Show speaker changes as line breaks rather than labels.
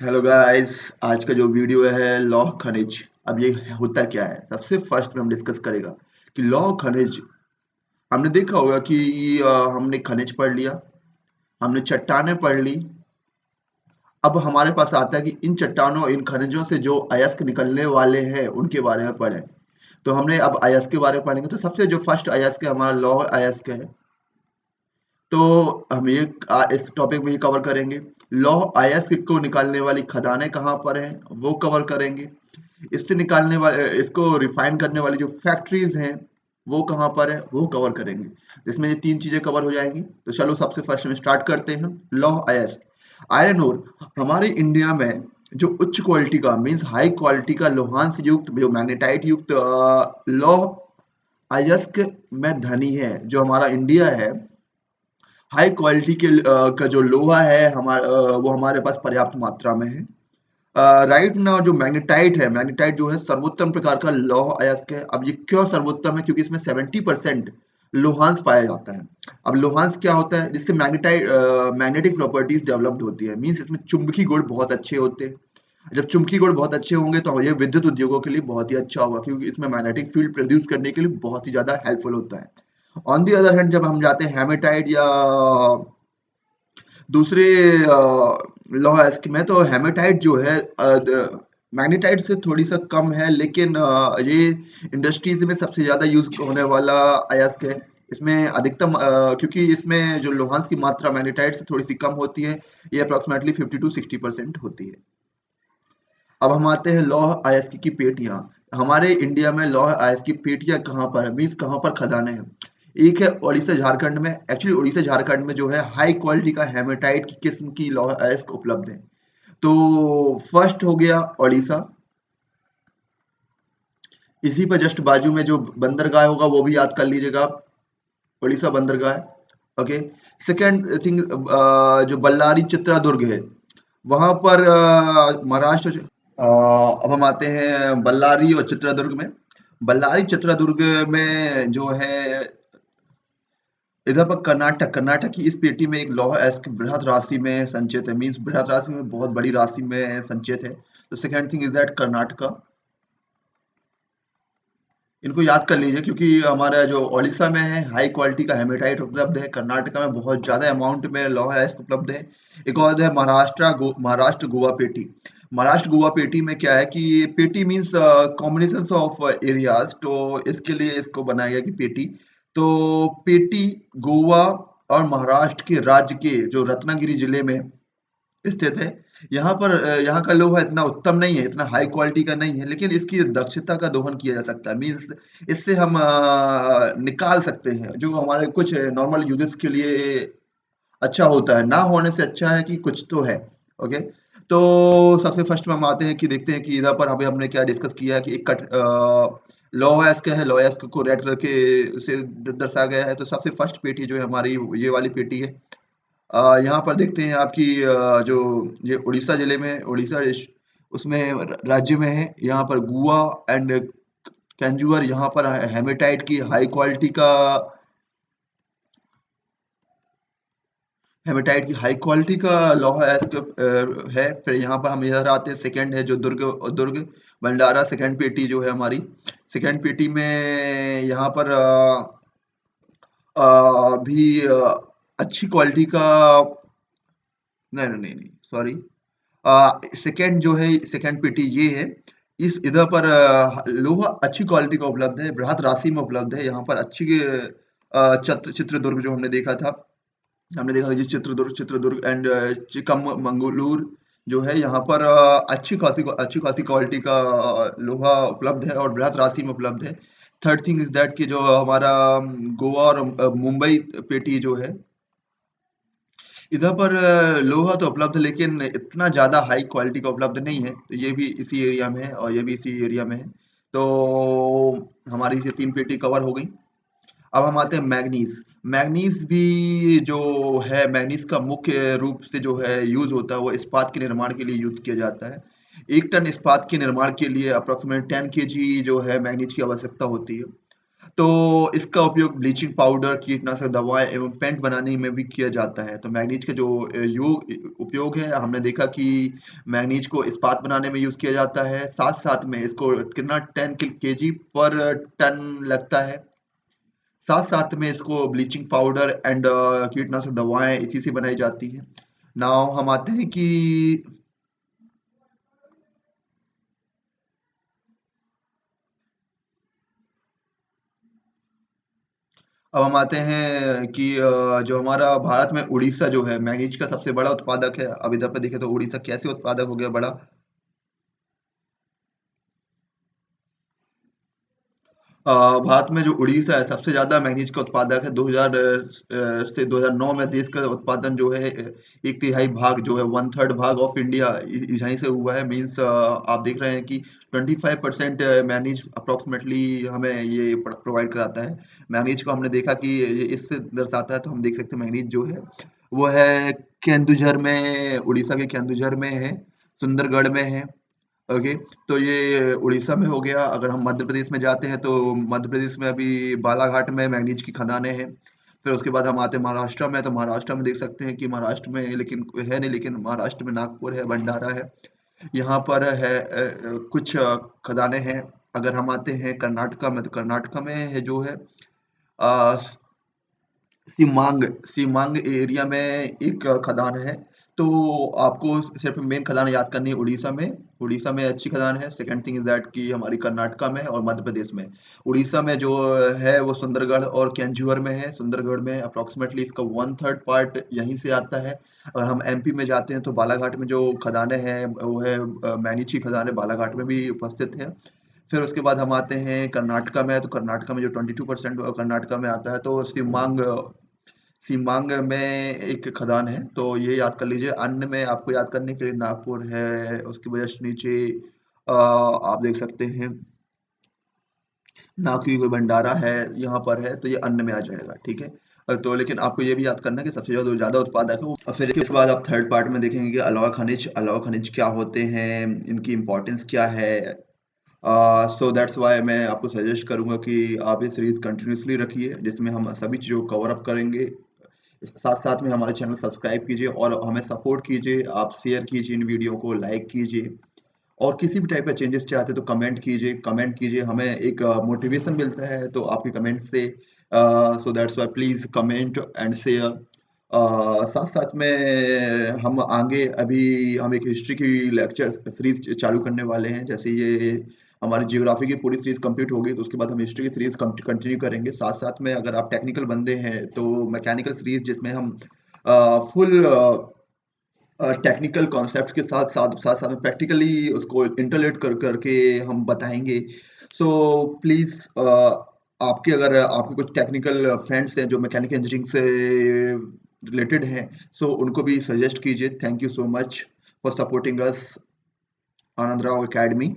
Hello guys. आज का जो वीडियो है लौह खनिज। अब ये होता क्या है, सबसे फर्स्ट में हम डिस्कस करेगा कि लौह खनिज। हमने देखा होगा कि हमने खनिज पढ़ लिया, हमने चट्टानें पढ़ ली। अब हमारे पास आता है कि इन चट्टानों इन खनिजों से जो अयस्क निकलने वाले हैं उनके बारे में पढ़ें। तो हमने अब अयस्क के बारे में पढ़ेंगे। तो सबसे जो फर्स्ट अयस्क है हमारा लौह अयस्क है। तो हम ये इस टॉपिक में ये कवर करेंगे। लौह अयस्क को निकालने वाली खदानें कहाँ पर हैं वो कवर करेंगे। इससे निकालने वाले इसको रिफाइन करने वाली जो फैक्ट्रीज हैं वो कहाँ पर है वो कवर करेंगे। इसमें ये तीन चीजें कवर हो जाएंगी। तो चलो सबसे फर्स्ट में स्टार्ट करते हैं। लौह अयस्क आयरन ओर। हमारे इंडिया में जो उच्च क्वालिटी का मीन्स हाई क्वालिटी का लोहांस युक्त जो मैग्नेटाइट युक्त लौह अयस्क में धनी है। जो हमारा इंडिया है, हाई क्वालिटी के का जो लोहा है वो हमारे पास पर्याप्त मात्रा में है। राइट नाउ जो मैग्नेटाइट है, मैग्नेटाइट जो है सर्वोत्तम प्रकार का लौह अयस्क है। अब ये क्यों सर्वोत्तम है? क्योंकि इसमें 70% लोहांस पाया जाता है। अब लोहांस क्या होता है? जिससे मैग्नेटाइट मैग्नेटिक प्रॉपर्टीज डेवलप्ड होती है। मीन्स इसमें चुंबकीय गुण बहुत अच्छे होते हैं। जब चुंबकीय गुण बहुत अच्छे होंगे तो ये विद्युत उद्योगों के लिए बहुत ही अच्छा होगा, क्योंकि इसमें मैग्नेटिक फील्ड प्रोड्यूस करने के लिए बहुत ही ज्यादा हेल्पफुल होता है। ऑन दी अदर हैंड जब हम जाते हैं हेमेटाइट या दूसरे लौह अयस्क में, तो हेमेटाइट जो है मैग्नेटाइट से थोड़ी सा कम है, लेकिन ये इंडस्ट्रीज में सबसे ज्यादा यूज होने वाला अयस्क है। इसमें अधिकतम क्योंकि इसमें जो लोहांस की मात्रा मैग्नेटाइट से थोड़ी सी कम होती है। ये अप्रोक्सीमेटली 50 to 60% होती है। अब हम आते हैं लौह अयस्क की पेटियां। हमारे इंडिया में लौह अयस्क की पेटियां कहाँ पर है, मीन्स कहाँ पर खदानें हैं? एक है उड़ीसा झारखंड में। एक्चुअली उड़ीसा झारखंड में जो है हाई क्वालिटी का हेमेटाइट की किस्म की लौह अयस्क उपलब्ध है। तो फर्स्ट हो गया उड़ीसा। इसी पर जस्ट बाजू में जो बंदरगाह होगा वो भी याद कर लीजिएगा आप, उड़ीसा बंदरगाह। ओके। सेकेंड थिंग, जो बल्लारी चित्रादुर्ग है वहां पर महाराष्ट्र। अब हम आते हैं बल्लारी और चित्रदुर्ग में। बल्लारी चित्रदुर्ग में जो है, इधर पर कर्नाटक की इस पेटी में एक लौह अयस्क बृहत राशि में संचित है। मीन्स बृहत राशि में बहुत बड़ी राशि में संचित है। तो second thing is that Karnataka. इनको याद कर लीजिए क्योंकि हमारा जो उड़ीसा में है हाई क्वालिटी का हेमेटाइट उपलब्ध है, कर्नाटका में बहुत ज्यादा अमाउंट में लौह अयस्क उपलब्ध है। एक और है महाराष्ट्र गोवा पेटी। महाराष्ट्र गोवा पेटी में क्या है कि पेटी मीन्स कॉम्बिनेशन ऑफ एरियाज, तो इसके लिए इसको बनाया गया कि पेटी। तो पेटी गोवा और महाराष्ट्र के राज्य के जो रत्नागिरी जिले में स्थित है। यहाँ पर यहाँ का लोहा इतना उत्तम नहीं है, इतना हाई क्वालिटी का नहीं है, लेकिन इसकी दक्षता का दोहन किया जा सकता है। मीन्स इससे हम निकाल सकते हैं जो हमारे कुछ नॉर्मल यूजेस के लिए अच्छा होता है। ना होने से अच्छा है कि कुछ तो है। ओके। तो सबसे फर्स्ट में हम आते हैं कि देखते हैं कि इधर पर अभी हमने क्या डिस्कस किया है कि एक कट लौह अयस्क है। लौह अयस्क को रेड कलर के से दर्शाया गया है। तो सबसे फर्स्ट पेटी जो है हमारी ये वाली पेटी है। यहाँ पर देखते हैं आपकी जो ये उड़ीसा जिले में उसमें राज्य में है। यहाँ पर गुआ एंड कैंजुअर, यहाँ पर हेमेटाइट की हाई क्वालिटी का हेमेटाइट की हाई क्वालिटी का लौह अयस्क है। फिर यहाँ पर हम इधर आते हैं, सेकंड है जो दुर्ग दुर्ग भंडारा। सेकंड पेटी जो है हमारी, सेकंड पेटी में यहाँ पर भी अच्छी क्वालिटी का, नहीं नहीं नहीं नहीं, सॉरी। सेकंड जो है सेकंड पेटी ये है। इस इधर पर लोहा अच्छी क्वालिटी का उपलब्ध है, बृहत राशि में उपलब्ध है। यहाँ पर अच्छी चित्रदुर्ग जो हमने देखा था, हमने देखा था जी चित्रदुर्ग एंड चिकमंगलुर जो है, यहाँ पर अच्छी खासी क्वालिटी का लोहा उपलब्ध है और बृहत राशि में उपलब्ध है। थर्ड थिंग इज दैट कि जो हमारा गोवा और मुंबई पेटी जो है, इधर पर लोहा तो उपलब्ध है लेकिन इतना ज़्यादा हाई क्वालिटी का उपलब्ध नहीं है। तो ये भी इसी एरिया में है और ये भी इसी एरिया में है। तो हमारी ये 3 पेटी कवर हो गई। अब हम आते हैं मैग्नीज़। मैग्नीज़ भी जो है, मैग्नीज़ का मुख्य रूप से जो है यूज़ होता है वो इस्पात के निर्माण के लिए यूज़ किया जाता है। 1 टन इस्पात के निर्माण के लिए अप्रॉक्सिमेट 10 केजी जो है मैग्नीज़ की आवश्यकता होती है। तो इसका उपयोग ब्लीचिंग पाउडर, कीटनाशक दवाएँ एवं पेंट बनाने में भी किया जाता है। तो मैंगनीज़ का जो उपयोग है, हमने देखा कि मैंगनीज़ को इस्पात बनाने में यूज़ किया जाता है। साथ-साथ में इसको कितना 10 केजी पर टन लगता है। साथ-साथ में इसको ब्लीचिंग पाउडर एंड कीटनाशक दवाएँ इसी से बनाई जाती हैं। नाउ हम आते हैं कि अब हम आते हैं कि जो हमारा भारत में उड़ीसा जो है मैंगनीज का सबसे बड़ा उत्पादक है। अब इधर पे देखें तो उड़ीसा कैसे उत्पादक हो गया बड़ा? भारत में जो उड़ीसा है सबसे ज़्यादा मैंगनीज का उत्पादक है। 2000 से 2009 में देश का उत्पादन जो है 1/3 भाग जो है 1/3 भाग ऑफ इंडिया यहीं से हुआ है। मीन्स आप देख रहे हैं कि 25% मैंगनीज अप्रॉक्सिमेटली हमें ये प्रोवाइड कराता है। मैंगनीज को हमने देखा कि ये इससे दर्शाता है तो हम देख सकते हैं मैंगनीज जो है वो है केंदुझर में, उड़ीसा के केंदुझर में है, सुंदरगढ़ में है। ओके, तो ये उड़ीसा में हो गया। अगर हम मध्य प्रदेश में जाते हैं, तो मध्य प्रदेश में अभी बालाघाट में मैंगनीज की खदानें हैं। फिर उसके बाद हम आते हैं महाराष्ट्र में, तो महाराष्ट्र में देख सकते हैं कि महाराष्ट्र में लेकिन है नहीं, लेकिन महाराष्ट्र में नागपुर है, भंडारा है। यहाँ पर है कुछ खदानें हैं। अगर हम आते हैं कर्नाटका में, तो कर्नाटका में है जो है अ, सीमांग एरिया में एक खदान है। तो आपको सिर्फ मेन खदान याद करनी है उड़ीसा में। उड़ीसा में अच्छी खदान है। सेकंड थिंग इज दैट कि हमारी कर्नाटका में और मध्य प्रदेश में। उड़ीसा में जो है वो सुंदरगढ़ और केंदुझर में है। सुंदरगढ़ में अप्रोक्सीमेटली इसका 1/3 पार्ट यहीं से आता है। अगर हम एमपी में जाते हैं तो बालाघाट में जो खदानें हैं वो है मैनी की खदानें बालाघाट में भी उपस्थित है। फिर उसके बाद हम आते हैं कर्नाटका में, तो कर्नाटका में जो 22% कर्नाटका में आता है, तो सीमांग में एक खदान है। तो ये याद कर लीजिए। अन्य में आपको याद करने के लिए नागपुर है, उसकी जस्ट नीचे आप देख सकते हैं नागपुर कोई भंडारा है, यहाँ पर है, तो ये अन्य में आ जाएगा, ठीक है। तो लेकिन आपको ये भी याद करना है कि सबसे ज़्यादा उत्पादक है वो। और फिर इसके बाद आप थर्ड पार्ट में देखेंगे कि अलावा खनिज क्या होते हैं, इनकी इम्पोर्टेंस क्या है। सो दैट्स व्हाई मैं आपको सजेस्ट करूँगा कि आप ये सीरीज़ कंटिन्यूअसली रखिए, जिसमें हम सभी चीज़ों को कवर अप करेंगे। साथ-साथ में हमारे चैनल सब्सक्राइब कीजिए और हमें सपोर्ट कीजिए। आप शेयर कीजिए इन वीडियो को, लाइक कीजिए और किसी भी टाइप का चेंजेस चाहते हैं तो कमेंट कीजिए। हमें एक मोटिवेशन मिलता है तो आपके कमेंट से। So that's why please comment and share. साथ-साथ में हम आगे अभी हम एक हिस्ट्री की लेक्चर सीरीज़ चालू करने वाले हैं। जैसे ये हमारी ज्योग्राफी की पूरी सीरीज़ कंप्लीट हो गई, तो उसके बाद हम हिस्ट्री की सीरीज़ कंटिन्यू करेंगे। साथ-साथ में अगर आप टेक्निकल बंदे हैं, तो मैकेनिकल सीरीज़ जिसमें हम फुल टेक्निकल कॉन्सेप्ट्स के साथ-साथ में प्रैक्टिकली उसको इंटरलेट करके हम बताएँगे। सो प्लीज़ आपके अगर आपके कुछ टेक्निकल फ्रेंड्स हैं जो मैकेनिकल इंजीनियरिंग से रिलेटेड हैं, सो उनको भी सजेस्ट कीजिए। Thank you so much for supporting us Anand Rao academy.